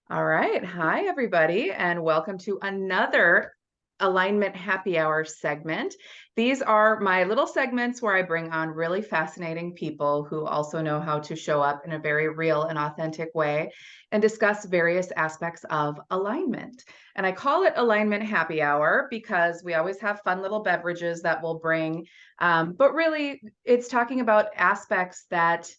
All right. Hi, everybody, and welcome to another Alignment Happy Hour segment. These are my little segments where I bring on really fascinating people who also know how to show up in a very real and authentic way and discuss various aspects of alignment. And I call it Alignment Happy Hour because we always have fun little beverages that we'll bring. But really, it's talking about aspects that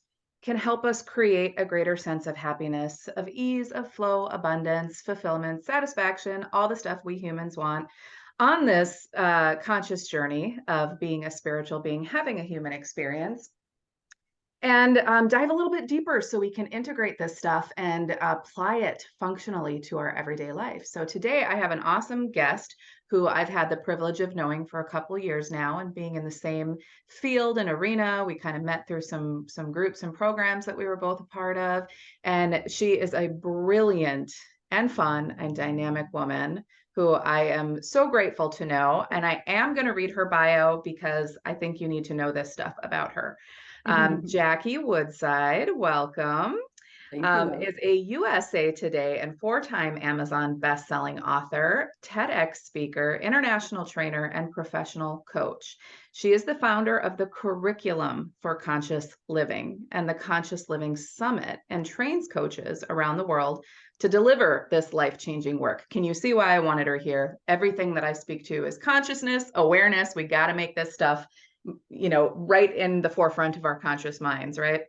can help us create a greater sense of happiness, of ease, of flow, abundance, fulfillment, satisfaction, all the stuff we humans want on this conscious journey of being a spiritual being, having a human experience, and dive a little bit deeper so we can integrate this stuff and apply it functionally to our everyday life. So today I have an awesome guest who I've had the privilege of knowing for a couple of years now and being in the same field and arena. We kind of met through some groups and programs that we were both a part of. And she is a brilliant and fun and dynamic woman who I am so grateful to know. And I am going to read her bio because I think you need to know this stuff about her. Jackie Woodside, welcome. Thank you. Is a USA Today and four-time Amazon best-selling author, TEDx speaker, international trainer, and professional coach. She is the founder of the Curriculum for Conscious Living and the Conscious Living Summit and trains coaches around the world to deliver this life-changing work. Can you see why I wanted her here? Everything that I speak to is consciousness, awareness. We got to make this stuff right in the forefront of our conscious minds, right?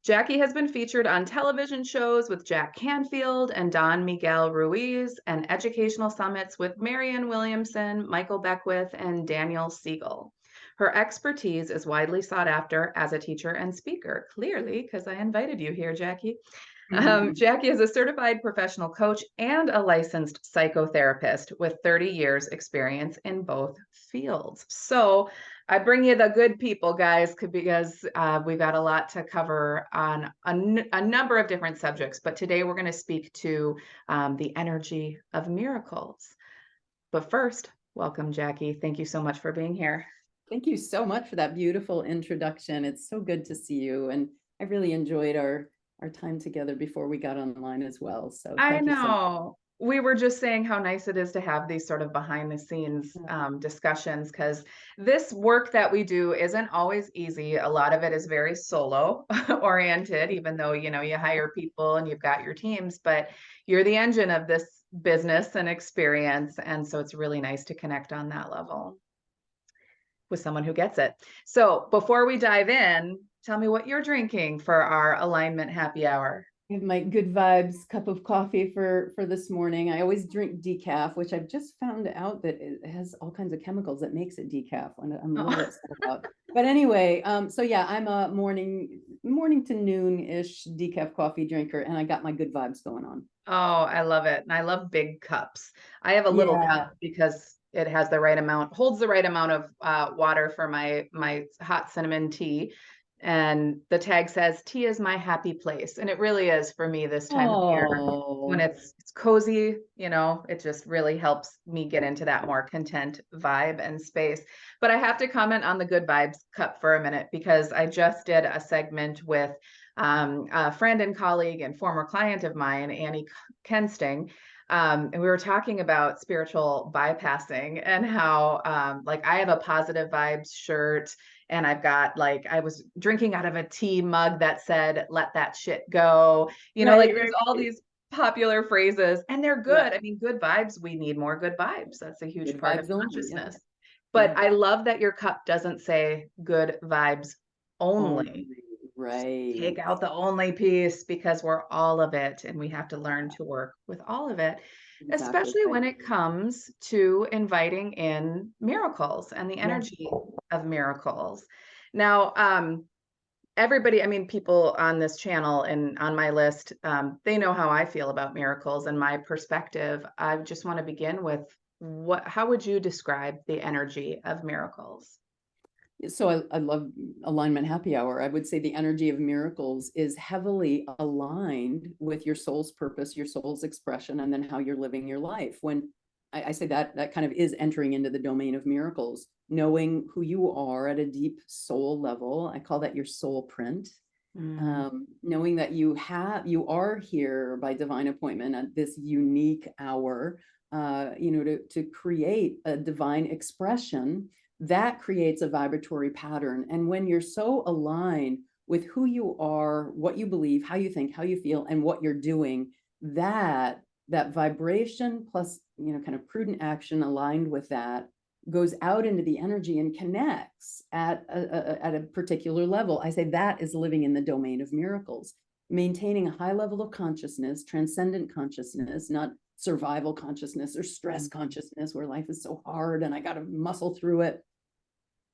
Jackie has been featured on television shows with Jack Canfield and Don Miguel Ruiz and educational summits with Marianne Williamson, Michael Beckwith, and Daniel Siegel. Her expertise is widely sought after as a teacher and speaker, clearly, because I invited you here, Jackie. Jackie is a certified professional coach and a licensed psychotherapist with 30 years experience in both fields. So I bring you the good people, guys, because we've got a lot to cover on a number of different subjects. But today we're going to speak to the energy of miracles. But first, welcome, Jackie. Thank you so much for being here. Thank you so much for that beautiful introduction. It's so good to see you. And I really enjoyed our time together before we got online as well. So I thank you so much. know. We were just saying how nice it is to have these sort of behind the scenes discussions, because this work that we do isn't always easy. A lot of it is very solo oriented, even though, you hire people and you've got your teams, but you're the engine of this business and experience. And so it's really nice to connect on that level with someone who gets it. So before we dive in, tell me what you're drinking for our alignment happy hour. I have my good vibes cup of coffee for this morning. I always drink decaf, which I've just found out that it has all kinds of chemicals that makes it decaf. And I'm a little bit sad about. But anyway, so yeah, I'm a morning to noon-ish decaf coffee drinker, and I got my good vibes going on. Oh, I love it. And I love big cups. I have a little cup because it has the right amount, holds the right amount of water for my hot cinnamon tea. And the tag says, tea is my happy place. And it really is for me this time of year when it's cozy, it just really helps me get into that more content vibe and space. But I have to comment on the good vibes cup for a minute because I just did a segment with a friend and colleague and former client of mine, Annie Kensting. And we were talking about spiritual bypassing and how I have a positive vibes shirt and I've got I was drinking out of a tea mug that said, let that shit go. There's all these popular phrases and they're good. I mean, good vibes, we need more good vibes. That's a huge part of consciousness. But I love that your cup doesn't say good vibes only. Right. Take out the only piece because we're all of it and we have to learn to work with all of it, especially when it comes to inviting in miracles and the energy of miracles. Now, everybody, people on this channel and on my list, they know how I feel about miracles and my perspective. I just want to begin with how would you describe the energy of miracles? So I love alignment happy hour. I would say the energy of miracles is heavily aligned with your soul's purpose, your soul's expression, and then how you're living your life. When I say that kind of is entering into the domain of miracles, knowing who you are at a deep soul level. I call that your soul print. Knowing that you are here by divine appointment at this unique hour, to create a divine expression that creates a vibratory pattern. And when you're so aligned with who you are, what you believe, how you think, how you feel, and what you're doing, that vibration plus, kind of prudent action aligned with that goes out into the energy and connects at a particular level. I say that is living in the domain of miracles, maintaining a high level of consciousness, transcendent consciousness, not survival consciousness or stress consciousness where life is so hard and I got to muscle through it,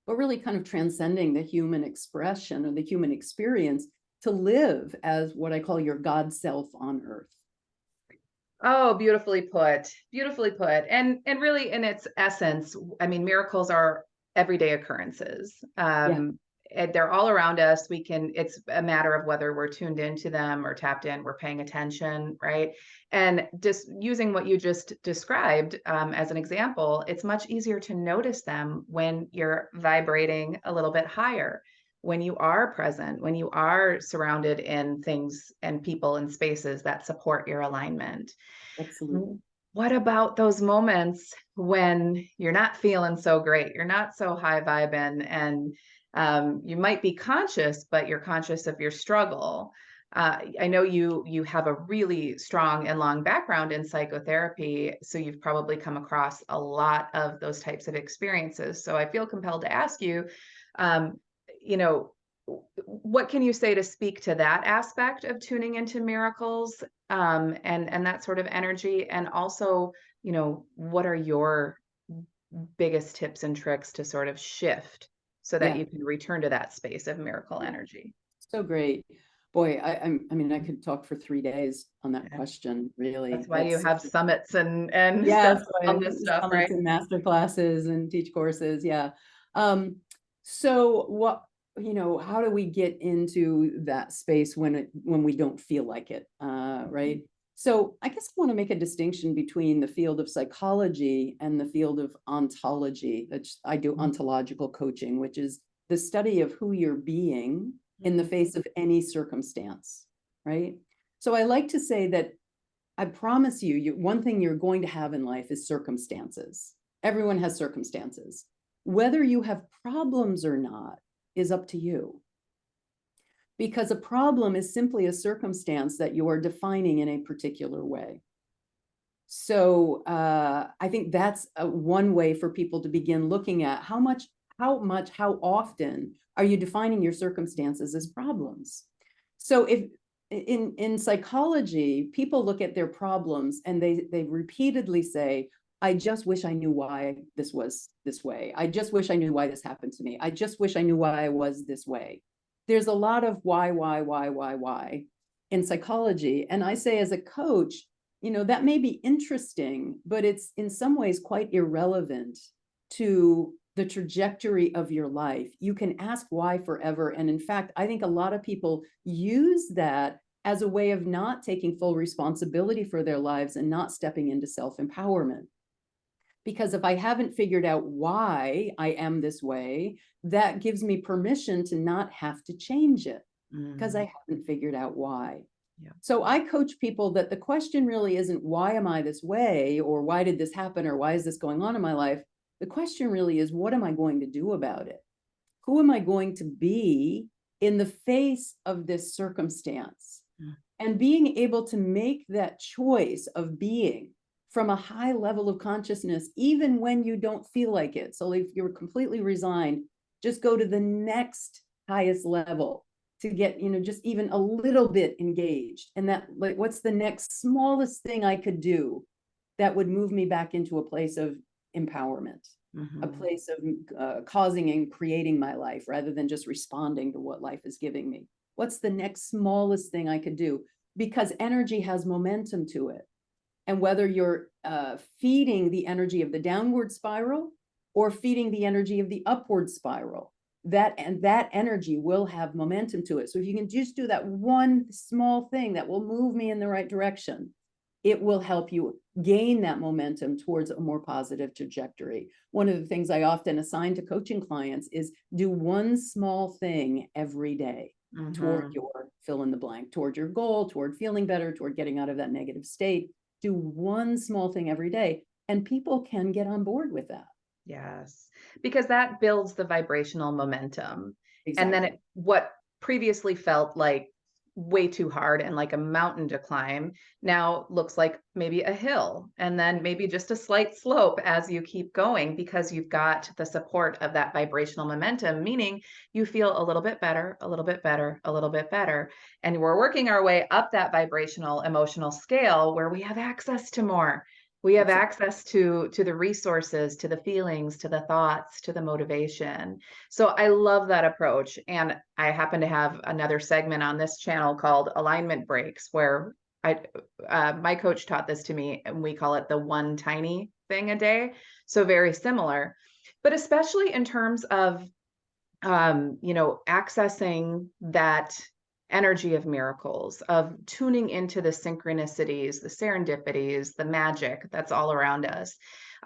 but really kind of transcending the human expression or the human experience to live as what I call your God self on earth. Oh, beautifully put. Beautifully put. And really, in its essence, I mean, miracles are everyday occurrences. And they're all around us. It's a matter of whether we're tuned into them or tapped in, we're paying attention, right? And just using what you just described as an example, it's much easier to notice them when you're vibrating a little bit higher, when you are present, when you are surrounded in things and people and spaces that support your alignment. Absolutely. What about those moments when you're not feeling so great, you're not so high vibing, and you might be conscious, but you're conscious of your struggle? I know you have a really strong and long background in psychotherapy, so you've probably come across a lot of those types of experiences. So I feel compelled to ask you, um, you know, what can you say to speak to that aspect of tuning into miracles, and that sort of energy? And also, what are your biggest tips and tricks to sort of shift so that you can return to that space of miracle energy? So great. Boy, I mean, I could talk for 3 days on that question, really. That's why you have summits and stuff Yes, on this stuff, right? summits and master classes and teach courses. Yeah. So how do we get into that space when we don't feel like it? Right. So I guess I want to make a distinction between the field of psychology and the field of ontology. I do ontological coaching, which is the study of who you're being in the face of any circumstance, right? So I like to say that I promise you, one thing you're going to have in life is circumstances. Everyone has circumstances. Whether you have problems or not is up to you. Because a problem is simply a circumstance that you are defining in a particular way. So I think that's one way for people to begin looking at how often are you defining your circumstances as problems? So if in psychology, people look at their problems and they repeatedly say, I just wish I knew why this was this way. I just wish I knew why this happened to me. I just wish I knew why I was this way. There's a lot of why in psychology. And I say as a coach, that may be interesting, but it's in some ways quite irrelevant to the trajectory of your life. You can ask why forever. And in fact, I think a lot of people use that as a way of not taking full responsibility for their lives and not stepping into self-empowerment. Because if I haven't figured out why I am this way, that gives me permission to not have to change it because I haven't figured out why. Yeah. So I coach people that the question really isn't why am I this way, or why did this happen, or why is this going on in my life? The question really is, what am I going to do about it? Who am I going to be in the face of this circumstance? And being able to make that choice of being from a high level of consciousness, even when you don't feel like it. So if you're completely resigned, just go to the next highest level to get, just even a little bit engaged. And that, like, what's the next smallest thing I could do that would move me back into a place of empowerment, a place of causing and creating my life rather than just responding to what life is giving me. What's the next smallest thing I could do? Because energy has momentum to it. And whether you're feeding the energy of the downward spiral or feeding the energy of the upward spiral, that energy will have momentum to it. So if you can just do that one small thing that will move me in the right direction, it will help you gain that momentum towards a more positive trajectory. One of the things I often assign to coaching clients is do one small thing every day. toward Mm-hmm. your fill in the blank, toward your goal, toward feeling better, toward getting out of that negative state. Do one small thing every day, and people can get on board with that. Yes, because that builds the vibrational momentum. And then Exactly. what previously felt like way too hard and like a mountain to climb now looks like maybe a hill, and then maybe just a slight slope as you keep going, because you've got the support of that vibrational momentum, meaning you feel a little bit better, a little bit better, a little bit better. And we're working our way up that vibrational emotional scale where we have access to more. We have Exactly. access to the resources, to the feelings, to the thoughts, to the motivation. So I love that approach. And I happen to have another segment on this channel called Alignment Breaks, where my coach taught this to me, and we call it the one tiny thing a day. So very similar, but especially in terms of accessing that energy of miracles, of tuning into the synchronicities, the serendipities, the magic that's all around us.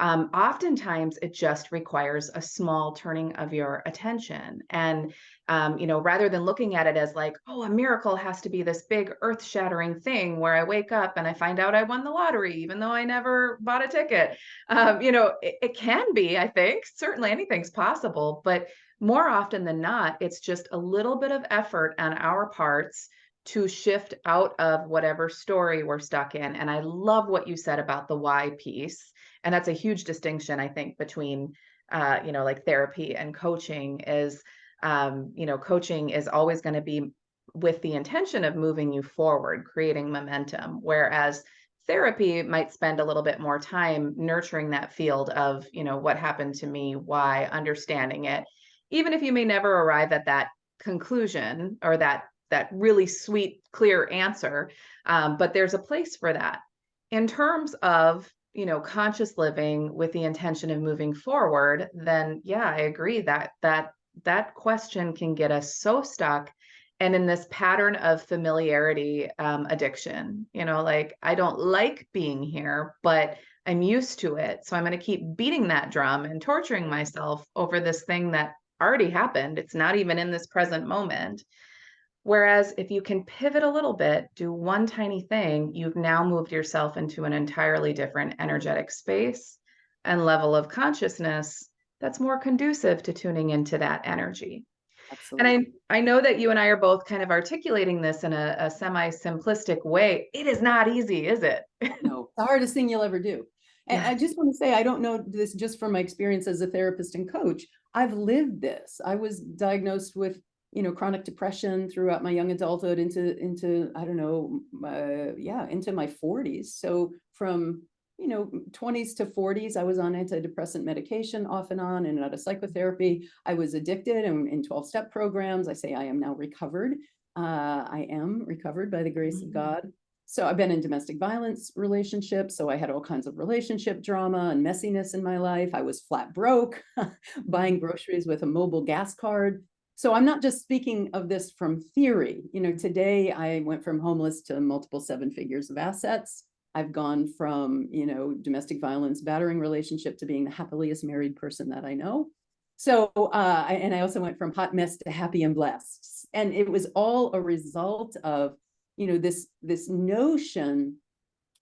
Oftentimes, it just requires a small turning of your attention. And, rather than looking at it as like, oh, a miracle has to be this big earth shattering thing where I wake up and I find out I won the lottery, even though I never bought a ticket. It can be, I think, certainly anything's possible, but more often than not, it's just a little bit of effort on our parts to shift out of whatever story we're stuck in. And I love what you said about the why piece. And that's a huge distinction, I think, between, like therapy and coaching is, coaching is always going to be with the intention of moving you forward, creating momentum. Whereas therapy might spend a little bit more time nurturing that field of, what happened to me, why, understanding it, even if you may never arrive at that conclusion or that really sweet, clear answer. But there's a place for that. In terms of, conscious living with the intention of moving forward, then yeah, I agree that question can get us so stuck and in this pattern of familiarity addiction. Like, I don't like being here, but I'm used to it. So I'm going to keep beating that drum and torturing myself over this thing that already happened. It's not even in this present moment. Whereas if you can pivot a little bit, do one tiny thing, you've now moved yourself into an entirely different energetic space and level of consciousness that's more conducive to tuning into that energy. And Absolutely. I know that you and I are both kind of articulating this in a semi-simplistic way. It is not easy, is it? No, the hardest thing you'll ever do. And Yeah. I just want to say, I don't know this just from my experience as a therapist and coach. I've lived this. I was diagnosed with, chronic depression throughout my young adulthood into I don't know, into my 40s. So from 20s to 40s, I was on antidepressant medication off and on and out of psychotherapy. I was addicted and in 12-step programs. I say I am now recovered. I am recovered by the grace of God. So I've been in domestic violence relationships. So I had all kinds of relationship drama and messiness in my life. I was flat broke, buying groceries with a mobile gas card. So I'm not just speaking of this from theory. Today I went from homeless to multiple 7 figures of assets. I've gone from, domestic violence, battering relationship to being the happiest married person that I know. So, and I also went from hot mess to happy and blessed. And it was all a result of this notion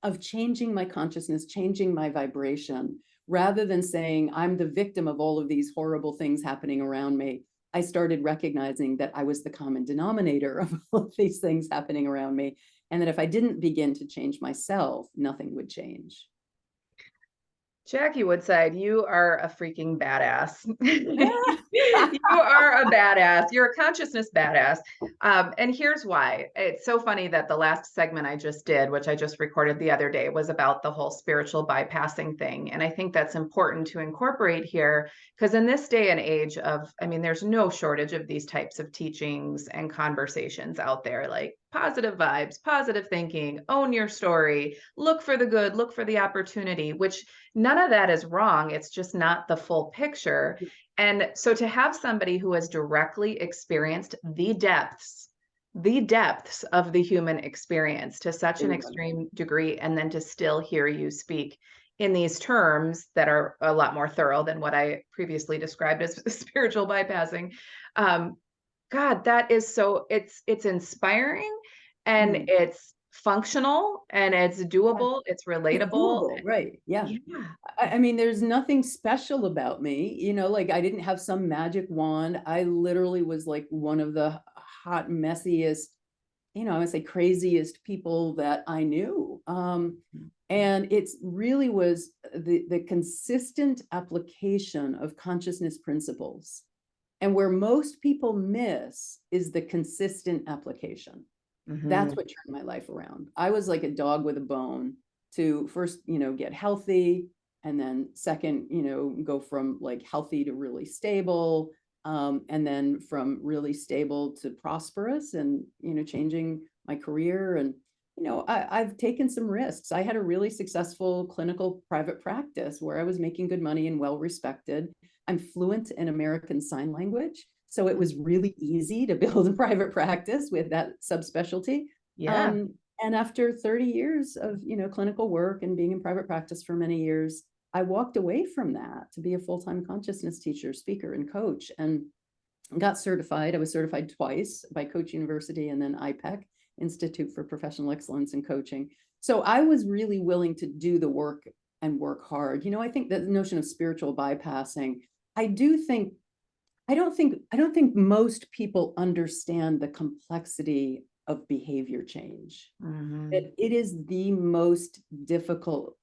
of changing my consciousness, changing my vibration, rather than saying I'm the victim of all of these horrible things happening around me. I started recognizing that I was the common denominator of all of these things happening around me, and that if I didn't begin to change myself, nothing would change. Jackie Woodside, you are a freaking badass. You are a badass. You're a consciousness badass. And here's why. It's so funny that the last segment I just did, which I just recorded the other day, was about the whole spiritual bypassing thing. And I think that's important to incorporate here because in this day and age there's no shortage of these types of teachings and conversations out there, like positive vibes, positive thinking, own your story, look for the good, look for the opportunity, which none of that is wrong. It's just not the full picture. And so to have somebody who has directly experienced the depths of the human experience to such an extreme degree, and then to still hear you speak in these terms that are a lot more thorough than what I previously described as spiritual bypassing, God, that is so it's inspiring and Mm. it's functional and it's Yeah. doable, it's It's relatable. doable, right? Yeah. Yeah. I mean, there's nothing special about me, like I didn't have some magic wand. I literally was like one of the hot, messiest, I would say craziest people that I knew. And it's really was the consistent application of consciousness principles. And where most people miss is the consistent application. That's Mhm. what turned my life around. I was like a dog with a bone to first, get healthy, and then second, go from like healthy to really stable, and then from really stable to prosperous, and changing my career. And I've taken some risks. I had a really successful clinical private practice where I was making good money and well respected. I'm fluent in American Sign Language, so it was really easy to build a private practice with that subspecialty. Yeah. And after 30 years of, clinical work and being in private practice for many years, I walked away from that to be a full-time consciousness teacher, speaker, and coach, and got certified. I was certified twice by Coach University and then IPEC, Institute for Professional Excellence in Coaching. So I was really willing to do the work and work hard. I think that the notion of spiritual bypassing, I do think I don't think most people understand the complexity of behavior change. Mhm. That it is the most difficult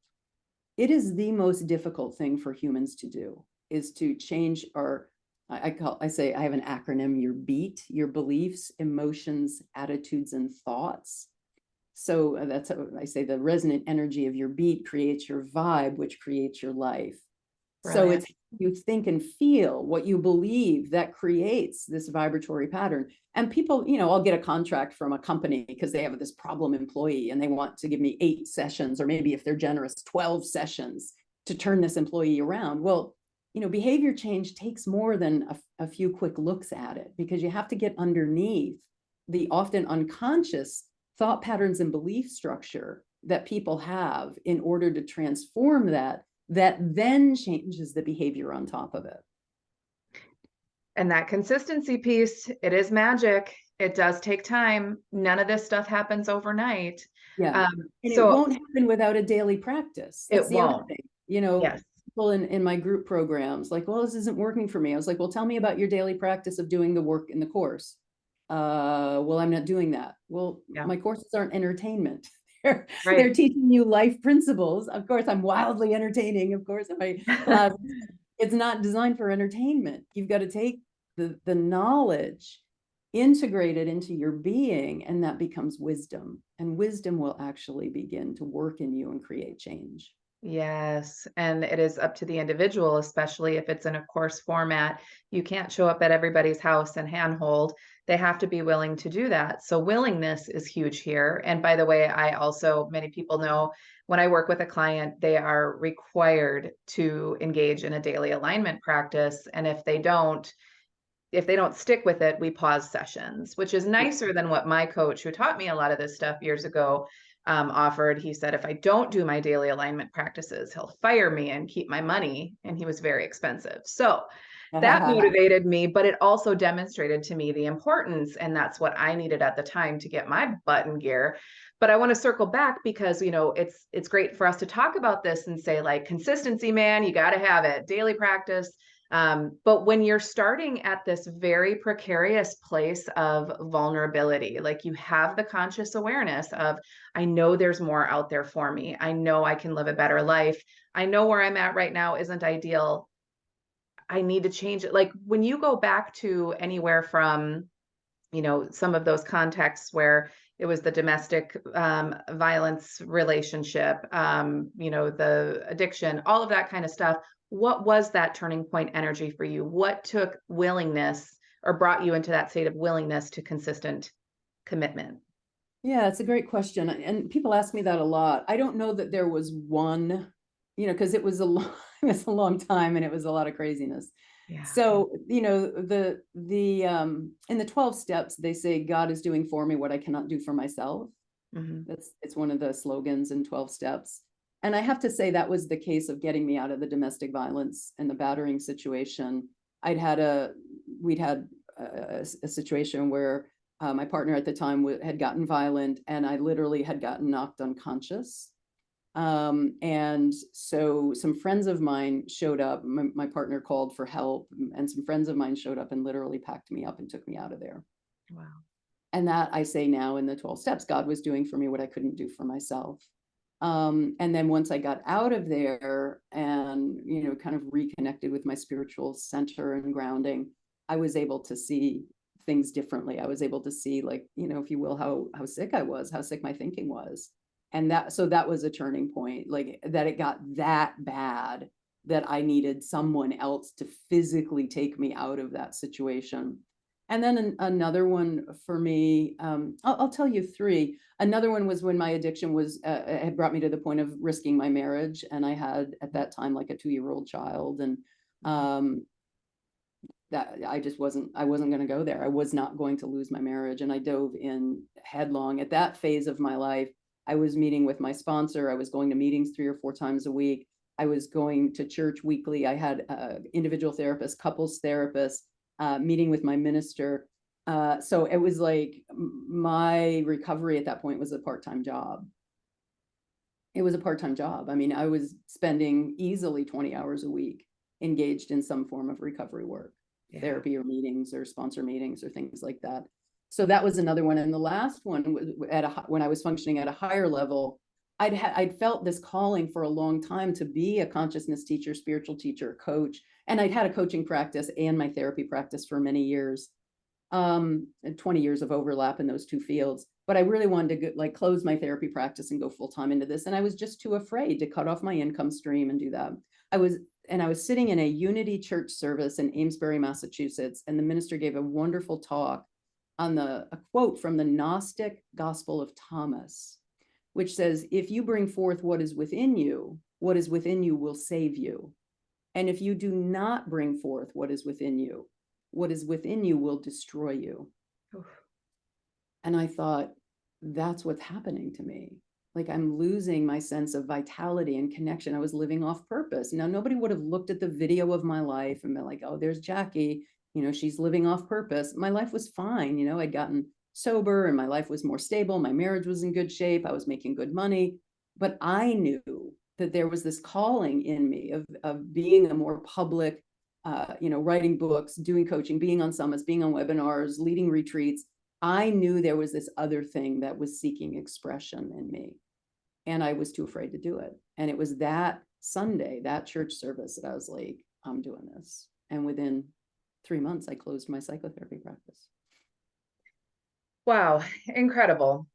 thing for humans to do, is to change our, I say, I have an acronym: your beat, your beliefs, emotions, attitudes, and thoughts. So that's how I say the resonant energy of your beat creates your vibe, which creates your life. So Brilliant. it's you think and feel, what you believe, that creates this vibratory pattern. And people, I'll get a contract from a company because they have this problem employee and they want to give me 8 sessions, or maybe if they're generous, 12 sessions to turn this employee around. Well, behavior change takes more than a few quick looks at it, because you have to get underneath the often unconscious thought patterns and belief structure that people have in order to transform that then changes the behavior on top of it. And that consistency piece, it is magic. It does take time. None of this stuff happens overnight. Yeah. And it So won't happen without a daily practice. it That's the other won't. thing. Yes. People in my group programs, like, well, this isn't working for me. I was like, well, tell me about your daily practice of doing the work in the course. Well, I'm not doing that. Well, Yeah. my courses aren't entertainment. They're, Right. they're teaching you life principles. Of course, I'm wildly entertaining, of course, in my class. It's not designed for entertainment. You've got to take the knowledge, integrate it into your being, and that becomes wisdom. And wisdom will actually begin to work in you and create change. Yes, and it is up to the individual, especially if it's in a course format. You can't show up at everybody's house and handhold. They have to be willing to do that. So willingness is huge here. And by the way, I also, many people know, when I work with a client, they are required to engage in a daily alignment practice. And if they don't stick with it, we pause sessions, which is Yeah. nicer than what my coach, who taught me a lot of this stuff years ago, offered. He said, if I don't do my daily alignment practices, he'll fire me and keep my money. And he was very expensive. So that motivated me, but it also demonstrated to me the importance. And that's what I needed at the time to get my butt in gear. But I want to circle back because, it's great for us to talk about this and say, like, consistency, man, you got to have it. Daily practice. But when you're starting at this very precarious place of vulnerability, like you have the conscious awareness of, I know there's more out there for me. I know I can live a better life. I know where I'm at right now isn't ideal. I need to change it. Like when you go back to anywhere from, some of those contexts where it was the domestic violence relationship, the addiction, all of that kind of stuff. What was that turning point energy for you? What took willingness or brought you into that state of willingness to consistent commitment? Yeah, it's a great question. And people ask me that a lot. I don't know that there was one, because it was it was a long time and it was a lot of craziness. Yeah. So, in the 12 steps, they say God is doing for me what I cannot do for myself. Hmm. It's one of the slogans in 12 steps. And I have to say that was the case of getting me out of the domestic violence and the battering situation. We'd had a situation where my partner at the time had gotten violent, and I literally had gotten knocked unconscious. And so some friends of mine showed up. My partner called for help, and some friends of mine showed up and literally packed me up and took me out of there. Wow. And that, I say now in the 12 steps, God was doing for me what I couldn't do for myself. And then once I got out of there and, kind of reconnected with my spiritual center and grounding, I was able to see things differently. I was able to see, like, if you will, how sick I was, how sick my thinking was. And that was a turning point, like that it got that bad that I needed someone else to physically take me out of that situation. And then another one for me, I'll tell you three. Another one was when my addiction had brought me to the point of risking my marriage. And I had at that time like a 2-year-old child. And that I wasn't going to go there. I was not going to lose my marriage. And I dove in headlong. At that phase of my life, I was meeting with my sponsor. I was going to meetings 3 or 4 times a week. I was going to church weekly. I had individual therapists, couples therapists, meeting with my minister. So it was like my recovery at that point was a part-time job. It was a part-time job. I mean, I was spending easily 20 hours a week engaged in some form of recovery work, therapy or meetings or sponsor meetings or things like that. So that was another one. And the last one was when I was functioning at a higher level, I'd felt this calling for a long time to be a consciousness teacher, spiritual teacher, coach. And I'd had a coaching practice and my therapy practice for many years, 20 years of overlap in those two fields. But I really wanted to close my therapy practice and go full time into this. And I was just too afraid to cut off my income stream and do that. I was sitting in a Unity Church service in Amesbury, Massachusetts, and the minister gave a wonderful talk on a quote from the Gnostic Gospel of Thomas, which says, if you bring forth what is within you will save you. And if you do not bring forth what is within you will destroy you. Oof. And I thought, that's what's happening to me. Like, I'm losing my sense of vitality and connection. I was living off purpose. Now, nobody would have looked at the video of my life and been like, oh, there's Jackie, she's living off purpose. My life was fine. I'd gotten sober and my life was more stable. My marriage was in good shape. I was making good money. But I knew that there was this calling in me of being a more public, writing books, doing coaching, being on summits, being on webinars, leading retreats. I knew there was this other thing that was seeking expression in me. And I was too afraid to do it. And it was that Sunday, that church service, that I was like, I'm doing this. And within 3 months, I closed my psychotherapy practice. Wow, incredible.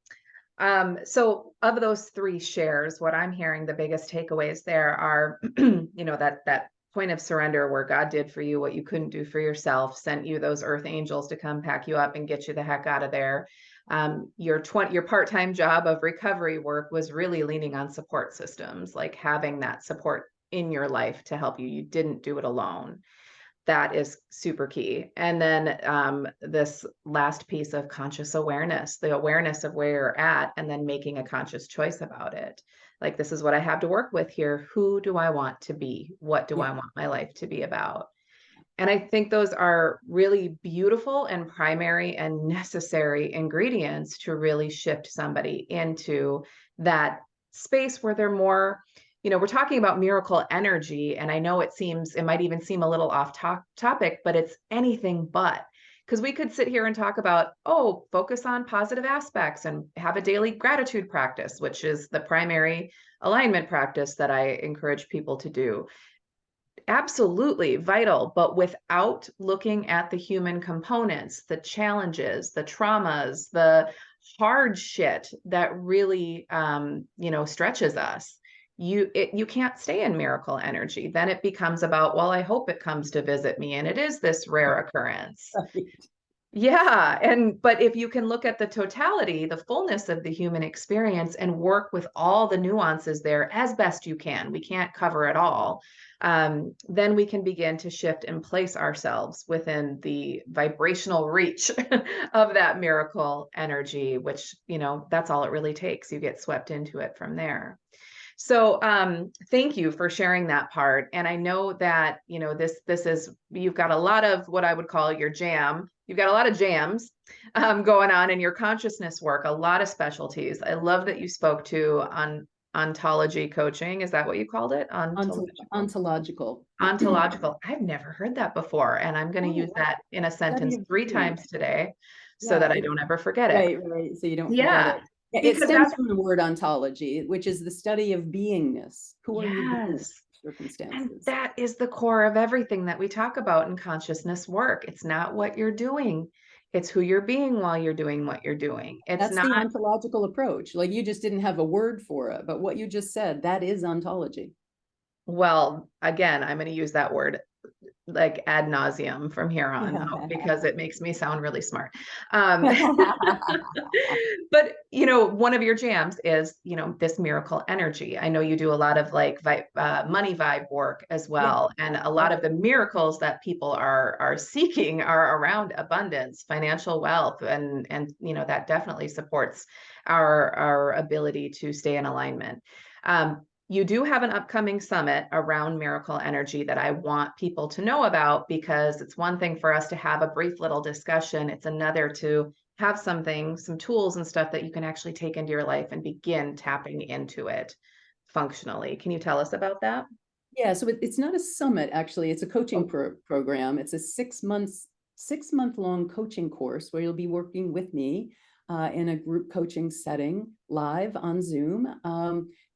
So of those 3 shares, what I'm hearing, the biggest takeaways there are, that point of surrender where God did for you what you couldn't do for yourself, sent you those earth angels to come pack you up and get you the heck out of there. Your part-time job of recovery work was really leaning on support systems, like having that support in your life to help you. You didn't do it alone. That is super key. And then this last piece of conscious awareness, the awareness of where you're at, and then making a conscious choice about it. Like, this is what I have to work with here. Who do I want to be? What do I want my life to be about? And I think those are really beautiful and primary and necessary ingredients to really shift somebody into that space where they're more, we're talking about miracle energy. And I know it might even seem a little off topic, but it's anything but. Because we could sit here and talk about, focus on positive aspects and have a daily gratitude practice, which is the primary alignment practice that I encourage people to do. Absolutely vital, but without looking at the human components, the challenges, the traumas, the hard shit that really, stretches us, you can't stay in miracle energy. Then it becomes about, well, I hope it comes to visit me. And it is this rare occurrence. Right. Yeah. But if you can look at the totality, the fullness of the human experience and work with all the nuances there as best you can, we can't cover it all. Then we can begin to shift and place ourselves within the vibrational reach of that miracle energy, which, that's all it really takes. You get swept into it from there. So thank you for sharing that part. And I know that, this is, you've got a lot of what I would call your jam. You've got a lot of jams going on in your consciousness work, a lot of specialties. I love that you spoke to on ontology coaching. Is that what you called it? Ontological. Ontological. I've never heard that before. And I'm going to use Oh, that in a study sentence of 3 being. times today so Yeah, that I don't ever forget it. right. So you don't forget Yeah, it. Yeah, it because stems that's, from the word ontology, which is the study of beingness. Who are you being in yes. And circumstances? that is the core of everything that we talk about in consciousness work. It's not what you're doing, it's who you're being while you're doing what you're doing. It's That's not, the ontological approach. Like you just didn't have a word for it, but what you just said, that is ontology. well, again, I'm going to use that word like ad nauseum from here on because it makes me sound really smart. But one of your jams is this miracle energy. I know you do a lot of like money vibe work as well, and a lot of the miracles that people are seeking are around abundance, financial wealth, and that definitely supports our ability to stay in alignment. You do have an upcoming summit around miracle energy that I want people to know about, because it's one thing for us to have a brief little discussion. It's another to have some tools and stuff that you can actually take into your life and begin tapping into it functionally. Can you tell us about that? Yeah, so it's not a summit, actually. It's a coaching program. It's a 6-month long coaching course where you'll be working with me in a group coaching setting live on Zoom.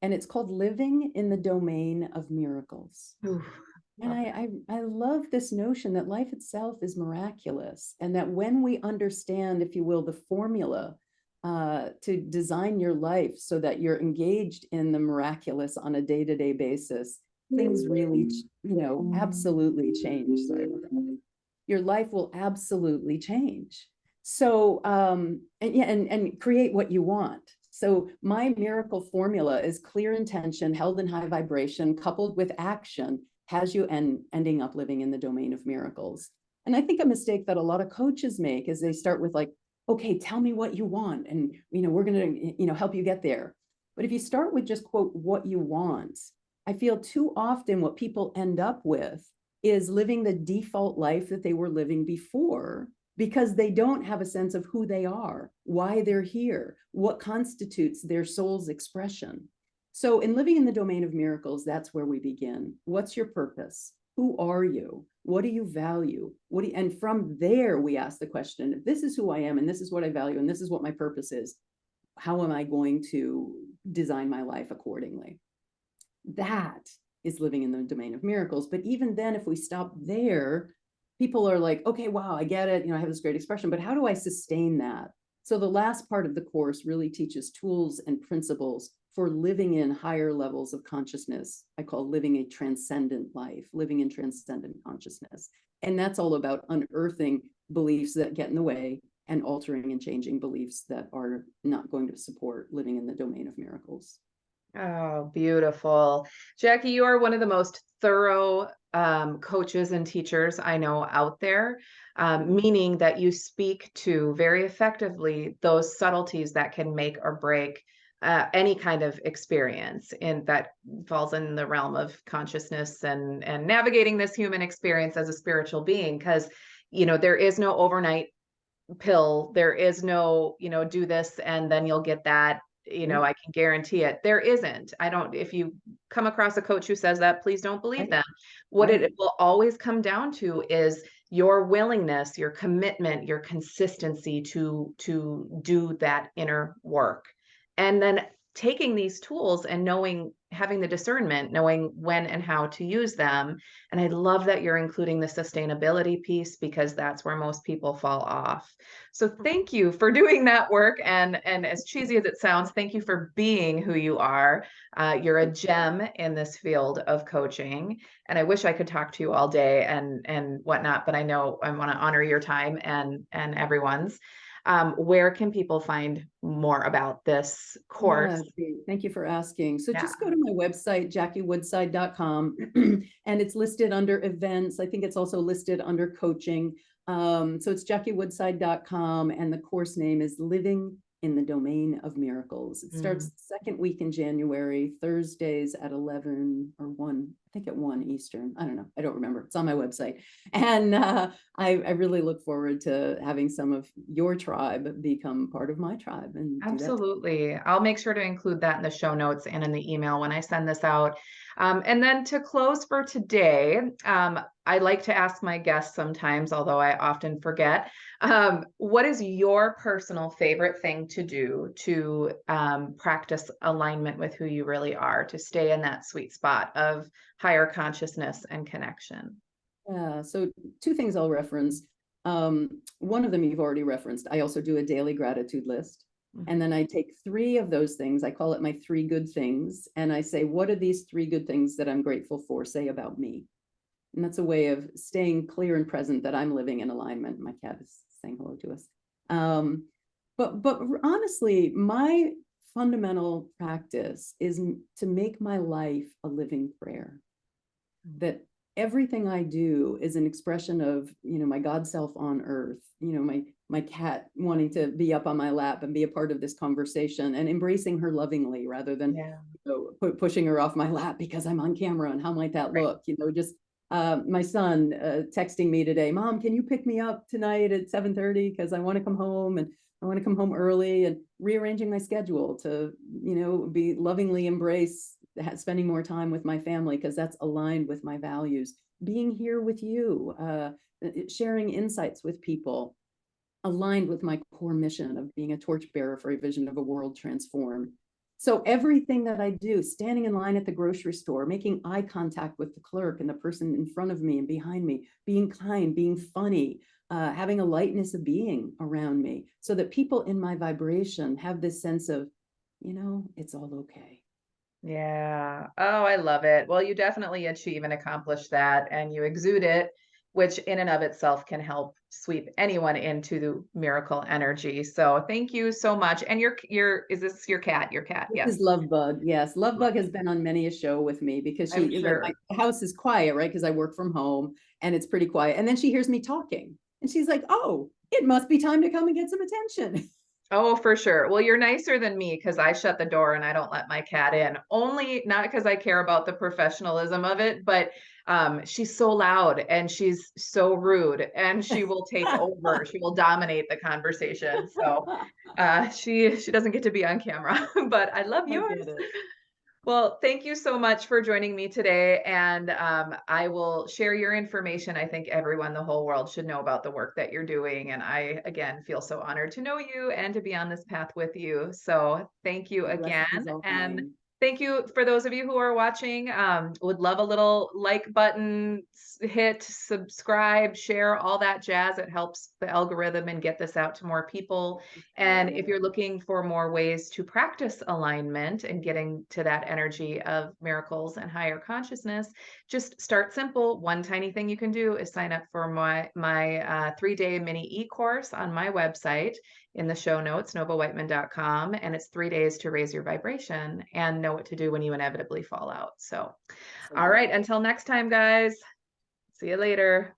And it's called Living in the Domain of Miracles. Ooh, and I love this notion that life itself is miraculous, and that when we understand, if you will, the formula to design your life so that you're engaged in the miraculous on a day-to-day basis, things really, absolutely change. Your life will absolutely change. So, and create what you want. So my miracle formula is clear intention, held in high vibration, coupled with action, has you ending up living in the domain of miracles. And I think a mistake that a lot of coaches make is they start with like, okay, tell me what you want, and we're going to help you get there. But if you start with just quote what you want, I feel too often what people end up with is living the default life that they were living before, because they don't have a sense of who they are, why they're here, what constitutes their soul's expression. So in living in the domain of miracles, that's where we begin. What's your purpose? Who are you? What do you value? And from there, we ask the question, if this is who I am, and this is what I value, and this is what my purpose is, how am I going to design my life accordingly? That is living in the domain of miracles. But even then, if we stop there, people are like, okay, wow, I get it. I have this great expression, but how do I sustain that? So the last part of the course really teaches tools and principles for living in higher levels of consciousness. I call living a transcendent life, living in transcendent consciousness. And that's all about unearthing beliefs that get in the way and altering and changing beliefs that are not going to support living in the domain of miracles. Oh, beautiful. Jackie, you are one of the most thorough coaches and teachers I know out there, meaning that you speak to very effectively those subtleties that can make or break any kind of experience, and that falls in the realm of consciousness and navigating this human experience as a spiritual being. Because there is no overnight pill. There is no do this and then you'll get that. I can guarantee it. There isn't. If you come across a coach who says that, please don't believe them. What it will always come down to is your willingness, your commitment, your consistency to do that inner work. And then taking these tools and having the discernment, knowing when and how to use them. And I love that you're including the sustainability piece, because that's where most people fall off. So thank you for doing that work. And as cheesy as it sounds, thank you for being who you are. You're a gem in this field of coaching. And I wish I could talk to you all day and whatnot, but I know I want to honor your time and everyone's. Where can people find more about this course? Thank you for asking. So just go to my website, jackiewoodside.com, and it's listed under events. I think it's also listed under coaching. So it's jackiewoodside.com, and the course name is Living in the domain of miracles. It starts the second week in January, Thursdays at 11 or 1, I think at 1 Eastern. I don't know. I don't remember. It's on my website. And I really look forward to having some of your tribe become part of my tribe and do that. Absolutely. I'll make sure to include that in the show notes and in the email when I send this out. And then to close for today, I like to ask my guests sometimes, although I often forget, what is your personal favorite thing to do to practice alignment with who you really are, to stay in that sweet spot of higher consciousness and connection? So 2 things I'll reference. One of them you've already referenced. I also do a daily gratitude list. And then I take 3 of those things. I call it my 3 good things. And I say, what are these 3 good things that I'm grateful for, say about me? And that's a way of staying clear and present that I'm living in alignment. My cat is saying hello to us. But honestly, my fundamental practice is to make my life a living prayer. That everything I do is an expression of, my God self on earth, my cat wanting to be up on my lap and be a part of this conversation and embracing her lovingly rather than pushing her off my lap because I'm on camera and how might that look, just my son texting me today, Mom, can you pick me up tonight at 7:30 because I want to come home and I want to come home early, and rearranging my schedule to, be lovingly embrace spending more time with my family because that's aligned with my values, being here with you, sharing insights with people, aligned with my core mission of being a torchbearer for a vision of a world transformed. So everything that I do, standing in line at the grocery store, making eye contact with the clerk and the person in front of me and behind me, being kind, being funny, having a lightness of being around me, so that people in my vibration have this sense of, it's all okay. Yeah. Oh, I love it. Well, you definitely achieve and accomplish that, and you exude it, which in and of itself can help sweep anyone into the miracle energy. So thank you so much. And is this your cat? Your cat? This Yes. is Lovebug. Yes, Lovebug has been on many a show with me because I'm like, sure. my house is quiet, right? Because I work from home and it's pretty quiet. And then she hears me talking and she's like, "Oh, it must be time to come and get some attention." Oh, for sure. Well, you're nicer than me because I shut the door and I don't let my cat in. Only not because I care about the professionalism of it, but she's so loud and she's so rude and she will take over. She will dominate the conversation. So she doesn't get to be on camera, but I love I yours. get it. Well, thank you so much for joining me today. And I will share your information. I think everyone, the whole world should know about the work that you're doing. And I, again, feel so honored to know you and to be on this path with you. So thank you The again. blessing is all And mine. thank you for those of you who are watching. Would love a little like button, hit subscribe, share, all that jazz. It helps the algorithm and get this out to more people. And if you're looking for more ways to practice alignment and getting to that energy of miracles and higher consciousness, just start simple. One tiny thing you can do is sign up for my 3-day mini e-course on my website in the show notes, novawhiteman.com. And it's 3 days to raise your vibration and know what to do when you inevitably fall out. So, all right, until next time, guys. See you later.